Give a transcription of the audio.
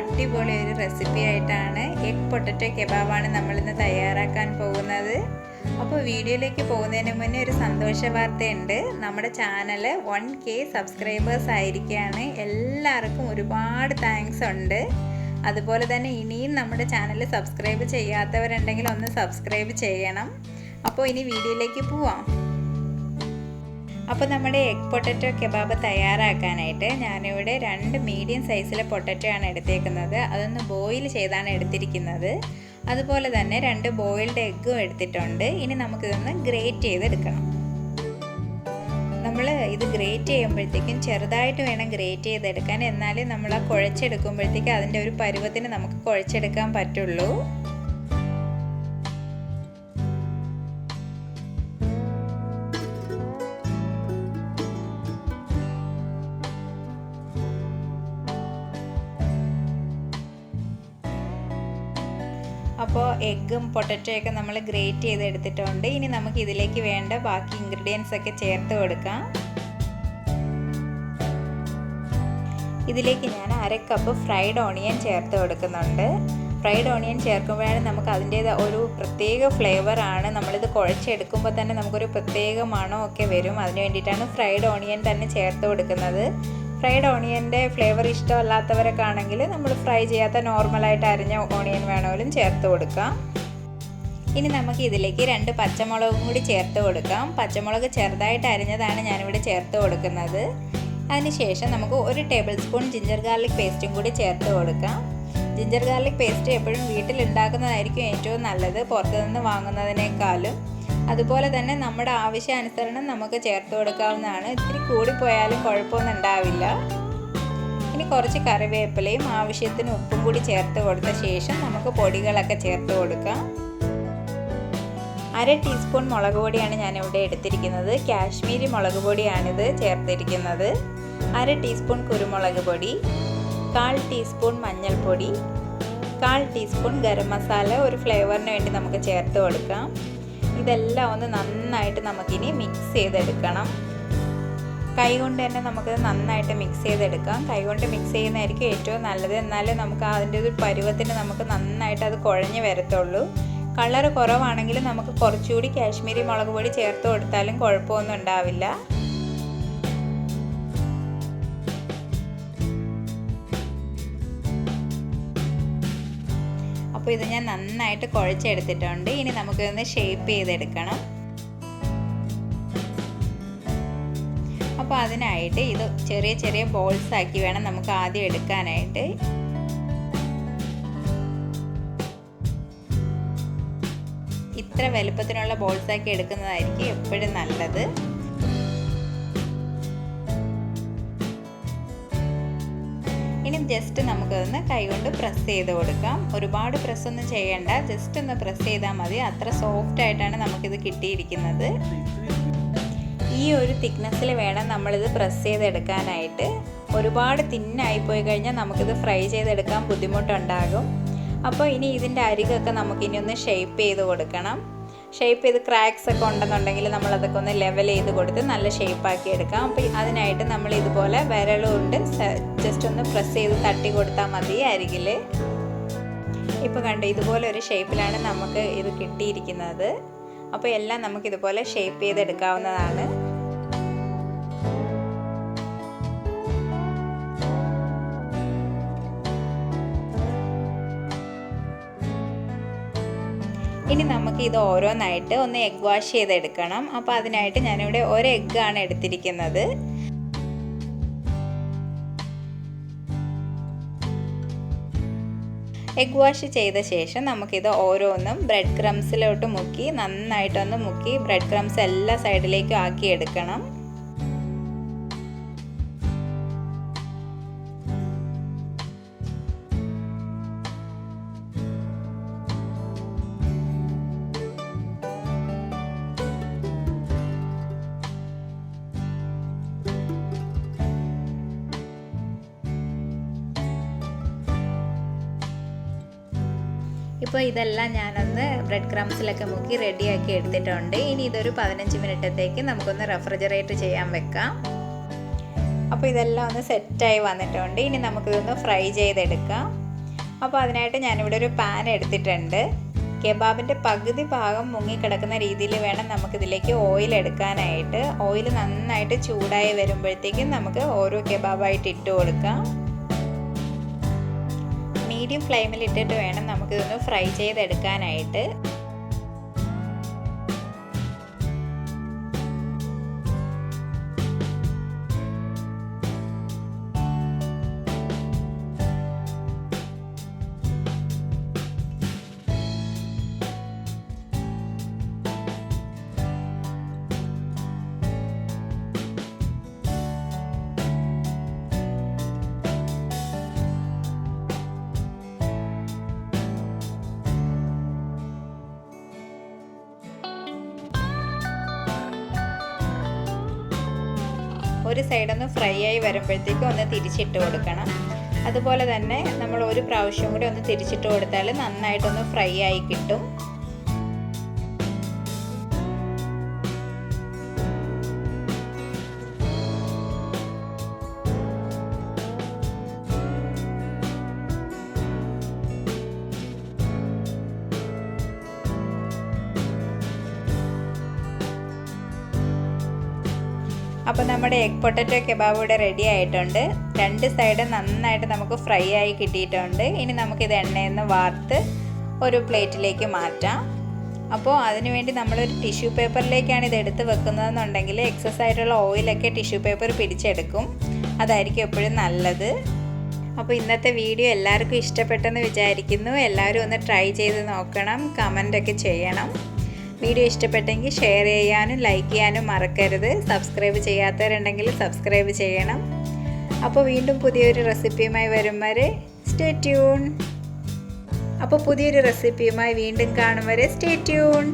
അടിപൊളി ഒരു റെസിപ്പി ആയിട്ടാണ് എഗ് പൊട്ടറ്റോ കെബാബാണ് നമ്മളിന്ന് തയ്യാറാക്കാൻ പോകുന്നത്. അപ്പോൾ വീഡിയോയിലേക്ക് പോകുന്നതിന് മുന്നേ ഒരു സന്തോഷ വാർത്തയുണ്ട്. നമ്മുടെ ചാനൽ 1K സബ്സ്ക്രൈബേഴ്സ് ആയിരിക്കുകയാണ്. എല്ലാവർക്കും ഒരുപാട് താങ്ക്സ് ഉണ്ട്. അതുപോലെ തന്നെ ഇനിയും നമ്മുടെ ചാനൽ സബ്സ്ക്രൈബ് ചെയ്യാത്തവരുണ്ടെങ്കിൽ ഒന്ന് സബ്സ്ക്രൈബ് ചെയ്യണം. അപ്പോൾ ഇനി വീഡിയോയിലേക്ക് പോവാം. അപ്പോൾ നമ്മുടെ എഗ് പൊട്ടറ്റോ കെബാബ് തയ്യാറാക്കാനായിട്ട് ഞാനിവിടെ 2 മീഡിയം സൈസിലെ പൊട്ടറ്റോ ആണ് എടുത്തേക്കുന്നത്. അതൊന്ന് ബോയിൽ ചെയ്താണ് എടുത്തിരിക്കുന്നത്. അതുപോലെ തന്നെ 2 ബോയിൽഡ് എഗ്ഗും എടുത്തിട്ടുണ്ട്. ഇനി നമുക്കിതൊന്ന് ഗ്രേറ്റ് ചെയ്തെടുക്കണം. നമ്മൾ ഇത് ഗ്രേറ്റ് ചെയ്യുമ്പോഴത്തേക്കും ചെറുതായിട്ട് വേണം ഗ്രേറ്റ് ചെയ്തെടുക്കാൻ. എന്നാലേ നമ്മൾ ആ കുഴച്ചെടുക്കുമ്പോഴത്തേക്കും അതിൻ്റെ ഒരു പരുവത്തിന് നമുക്ക് കുഴച്ചെടുക്കാൻ പറ്റുള്ളൂ. അപ്പോൾ എഗ്ഗും പൊട്ടറ്റോയൊക്കെ നമ്മൾ ഗ്രേറ്റ് ചെയ്തെടുത്തിട്ടുണ്ട്. ഇനി നമുക്ക് ഇതിലേക്ക് വേണ്ട ബാക്കി ഇൻഗ്രീഡിയൻസ് ഒക്കെ ചേർത്ത് കൊടുക്കാം. ഇതിലേക്ക് ഞാൻ 1/2 കപ്പ് ഫ്രൈഡ് ഓണിയൻ ചേർത്ത് കൊടുക്കുന്നുണ്ട്. ഫ്രൈഡ് ഓണിയൻ ചേർക്കുമ്പോഴാണ് നമുക്ക് അതിൻ്റേത് ഒരു പ്രത്യേക ഫ്ലേവറാണ്. നമ്മളിത് കുഴച്ചെടുക്കുമ്പോൾ തന്നെ നമുക്കൊരു പ്രത്യേക മണമൊക്കെ വരും. അതിന് വേണ്ടിയിട്ടാണ് ഫ്രൈഡ് ഓണിയൻ തന്നെ ചേർത്ത് കൊടുക്കുന്നത്. ഫ്രൈഡ് ഓണിയൻ്റെ ഫ്ലേവർ ഇഷ്ടമല്ലാത്തവരൊക്കെ ആണെങ്കിൽ നമ്മൾ ഫ്രൈ ചെയ്യാത്ത നോർമലായിട്ട് അരിഞ്ഞ ഓണിയൻ വേണമെങ്കിലും ചേർത്ത് കൊടുക്കാം. ഇനി നമുക്ക് ഇതിലേക്ക് 2 പച്ചമുളകും കൂടി ചേർത്ത് കൊടുക്കാം. പച്ചമുളക് ചെറുതായിട്ട് അരിഞ്ഞതാണ് ഞാനിവിടെ ചേർത്ത് കൊടുക്കുന്നത്. അതിനുശേഷം നമുക്ക് 1 ടേബിൾ സ്പൂൺ ജിഞ്ചർ ഗാർലിക് പേസ്റ്റും കൂടി ചേർത്ത് കൊടുക്കാം. ജിഞ്ചർ ഗാർലിക് പേസ്റ്റ് എപ്പോഴും വീട്ടിലുണ്ടാക്കുന്നതായിരിക്കും ഏറ്റവും നല്ലത്, പുറത്തുനിന്ന് വാങ്ങുന്നതിനേക്കാളും. അതുപോലെ തന്നെ നമ്മുടെ ആവശ്യാനുസരണം നമുക്ക് ചേർത്ത് കൊടുക്കാവുന്നതാണ്. ഇത്തിരി കൂടിപ്പോയാലും കുഴപ്പമൊന്നും ഉണ്ടാവില്ല. ഇനി കുറച്ച് കറിവേപ്പിലയും ആവശ്യത്തിന് ഉപ്പും കൂടി ചേർത്ത് കൊടുത്ത ശേഷം നമുക്ക് പൊടികളൊക്കെ ചേർത്ത് കൊടുക്കാം. 1/2 ടീസ്പൂൺ മുളക് പൊടിയാണ് ഞാനിവിടെ എടുത്തിരിക്കുന്നത്. കാശ്മീരി മുളക് പൊടിയാണിത് ചേർത്തിരിക്കുന്നത്. 1/2 ടീസ്പൂൺ കുരുമുളക് പൊടി, 1/4 ടീസ്പൂൺ മഞ്ഞൾപ്പൊടി, 1/4 ടീസ്പൂൺ ഗരം മസാല ഒരു ഫ്ലേവറിന് വേണ്ടി നമുക്ക് ചേർത്ത് കൊടുക്കാം. ഇതെല്ലാം ഒന്ന് നന്നായിട്ട് നമുക്കിനി മിക്സ് ചെയ്തെടുക്കണം. കൈകൊണ്ട് തന്നെ നമുക്കത് നന്നായിട്ട് മിക്സ് ചെയ്തെടുക്കാം. കൈകൊണ്ട് മിക്സ് ചെയ്യുന്നതായിരിക്കും ഏറ്റവും നല്ലത്. എന്നാലേ നമുക്ക് അതിൻ്റെ ഒരു പരുവത്തിന് നമുക്ക് നന്നായിട്ട് അത് കുഴഞ്ഞ് വരത്തുള്ളൂ. കളർ കുറവാണെങ്കിൽ നമുക്ക് കുറച്ചുകൂടി കാശ്മീരി മുളക് പൊടി ചേർത്ത് കൊടുത്താലും കുഴപ്പമൊന്നും ഉണ്ടാവില്ല. അപ്പോൾ ഇത് ഞാൻ നന്നായിട്ട് കുഴച്ചെടുത്തിട്ടുണ്ട്. ഇനി നമുക്കിതൊന്ന് ഷേപ്പ് ചെയ്തെടുക്കണം. അപ്പോൾ അതിനായിട്ട് ഇത് ചെറിയ ചെറിയ ബോൾസ് ആക്കി വേണം നമുക്ക് ആദ്യം എടുക്കാനായിട്ട്. ഇത്ര വലുപ്പത്തിനുള്ള ബോൾസ് ആക്കി എടുക്കുന്നതായിരിക്കും എപ്പോഴും നല്ലത്. ഇനി ജസ്റ്റ് നമുക്കതൊന്ന് കൈകൊണ്ട് പ്രസ് ചെയ്ത് കൊടുക്കാം. ഒരുപാട് പ്രസ്സൊന്നും ചെയ്യണ്ട, ജസ്റ്റ് ഒന്ന് പ്രസ് ചെയ്താൽ മതി. അത്ര സോഫ്റ്റ് ആയിട്ടാണ് നമുക്കിത് കിട്ടിയിരിക്കുന്നത്. ഈ ഒരു തിക്നെസ്സിൽ വേണം നമ്മളിത് പ്രസ് ചെയ്തെടുക്കാനായിട്ട്. ഒരുപാട് തിന്നായി പോയി കഴിഞ്ഞാൽ നമുക്കിത് ഫ്രൈ ചെയ്തെടുക്കാൻ ബുദ്ധിമുട്ടുണ്ടാകും. അപ്പോൾ ഇനി ഇതിൻ്റെ അരികൊക്കെ നമുക്കിനി ഒന്ന് ഷേപ്പ് ചെയ്ത് കൊടുക്കണം. ഷേപ്പ് ചെയ്ത് ക്രാക്സ് ഒക്കെ ഉണ്ടെന്നുണ്ടെങ്കിൽ നമ്മളതൊക്കെ ഒന്ന് ലെവൽ ചെയ്ത് കൊടുത്ത് നല്ല ഷേപ്പാക്കി എടുക്കാം. അപ്പോൾ അതിനായിട്ട് നമ്മൾ ഇതുപോലെ വിരലുകൊണ്ട് ജസ്റ്റ് ഒന്ന് പ്രസ് ചെയ്ത് തട്ടി കൊടുത്താൽ മതി അരികിൽ. ഇപ്പോൾ കണ്ടു, ഇതുപോലെ ഒരു ഷേപ്പിലാണ് നമുക്ക് ഇത് കിട്ടിയിരിക്കുന്നത്. അപ്പോൾ എല്ലാം നമുക്കിതുപോലെ ഷേപ്പ് ചെയ്തെടുക്കാവുന്നതാണ്. ഇനി നമുക്ക് ഇത് ഓരോന്നായിട്ട് ഒന്ന് എഗ് വാഷ് ചെയ്തെടുക്കണം. അപ്പോൾ അതിനായിട്ട് ഞാനിവിടെ 1 എഗ്ഗാണ് എടുത്തിരിക്കുന്നത്. എഗ് വാഷ് ചെയ്ത ശേഷം നമുക്കിത് ഓരോന്നും ബ്രെഡ് ക്രംസിലോട്ട് മുക്കി നന്നായിട്ടൊന്ന് മുക്കി ബ്രെഡ് ക്രംസ് എല്ലാ സൈഡിലേക്കും ആക്കി എടുക്കണം. ഇപ്പോൾ ഇതെല്ലാം ഞാനൊന്ന് ബ്രെഡ് ക്രംസിലൊക്കെ മുക്കി റെഡിയാക്കി എടുത്തിട്ടുണ്ട്. ഇനി ഇതൊരു 15 മിനിറ്റത്തേക്ക് നമുക്കൊന്ന് റെഫ്രിജറേറ്റ് ചെയ്യാൻ വെക്കാം. അപ്പോൾ ഇതെല്ലാം ഒന്ന് സെറ്റായി വന്നിട്ടുണ്ട്. ഇനി നമുക്കിതൊന്ന് ഫ്രൈ ചെയ്തെടുക്കാം. അപ്പോൾ അതിനായിട്ട് ഞാനിവിടെ ഒരു പാൻ എടുത്തിട്ടുണ്ട്. കെബാബിൻ്റെ പകുതി ഭാഗം മുങ്ങിക്കിടക്കുന്ന രീതിയിൽ വേണം നമുക്കിതിലേക്ക് ഓയിൽ എടുക്കാനായിട്ട്. ഓയിൽ നന്നായിട്ട് ചൂടായി വരുമ്പോഴത്തേക്കും നമുക്ക് ഓരോ കെബാബായിട്ട് ഇട്ട് കൊടുക്കാം. മീഡിയം ഫ്ലെയിമിൽ ഇട്ടിട്ട് വേണം നമുക്കിതൊന്ന് ഫ്രൈ ചെയ്തെടുക്കാനായിട്ട്. ഒരു സൈഡൊന്ന് ഫ്രൈ ആയി വരുമ്പോഴത്തേക്കും ഒന്ന് തിരിച്ചിട്ട് കൊടുക്കണം. അതുപോലെ തന്നെ നമ്മൾ ഒരു പ്രാവശ്യം കൂടി ഒന്ന് തിരിച്ചിട്ട് കൊടുത്താൽ നന്നായിട്ടൊന്ന് ഫ്രൈ ആയി കിട്ടും. അപ്പോൾ നമ്മുടെ എഗ് പൊട്ടറ്റോ കെബാബ് ഇവിടെ റെഡി ആയിട്ടുണ്ട്. രണ്ട് സൈഡ് നന്നായിട്ട് നമുക്ക് ഫ്രൈ ആയി കിട്ടിയിട്ടുണ്ട്. ഇനി നമുക്കിത് എണ്ണയിൽ നിന്ന് വാർത്ത് ഒരു പ്ലേറ്റിലേക്ക് മാറ്റാം. അപ്പോൾ അതിനുവേണ്ടി നമ്മളൊരു ടിഷ്യൂ പേപ്പറിലേക്കാണ് ഇത് എടുത്ത് വെക്കുന്നതെന്നുണ്ടെങ്കിൽ എക്സസ് ആയിട്ടുള്ള ഓയിലൊക്കെ ടിഷ്യൂ പേപ്പർ പിടിച്ചെടുക്കും. അതായിരിക്കും എപ്പോഴും നല്ലത്. അപ്പോൾ ഇന്നത്തെ വീഡിയോ എല്ലാവർക്കും ഇഷ്ടപ്പെട്ടെന്ന് വിചാരിക്കുന്നു. എല്ലാവരും ഒന്ന് ട്രൈ ചെയ്ത് നോക്കണം, കമൻ്റൊക്കെ ചെയ്യണം. വീഡിയോ ഇഷ്ടപ്പെട്ടെങ്കിൽ ഷെയർ ചെയ്യാനും ലൈക്ക് ചെയ്യാനും മറക്കരുത്. സബ്സ്ക്രൈബ് ചെയ്യാത്തവരുണ്ടെങ്കിൽ സബ്സ്ക്രൈബ് ചെയ്യണം. അപ്പോൾ വീണ്ടും പുതിയൊരു റെസിപ്പിയുമായി വരും വരെ സ്റ്റേ ട്യൂൺ. അപ്പോൾ പുതിയൊരു റെസിപ്പിയുമായി വീണ്ടും കാണും വരെ സ്റ്റേ ട്യൂൺ.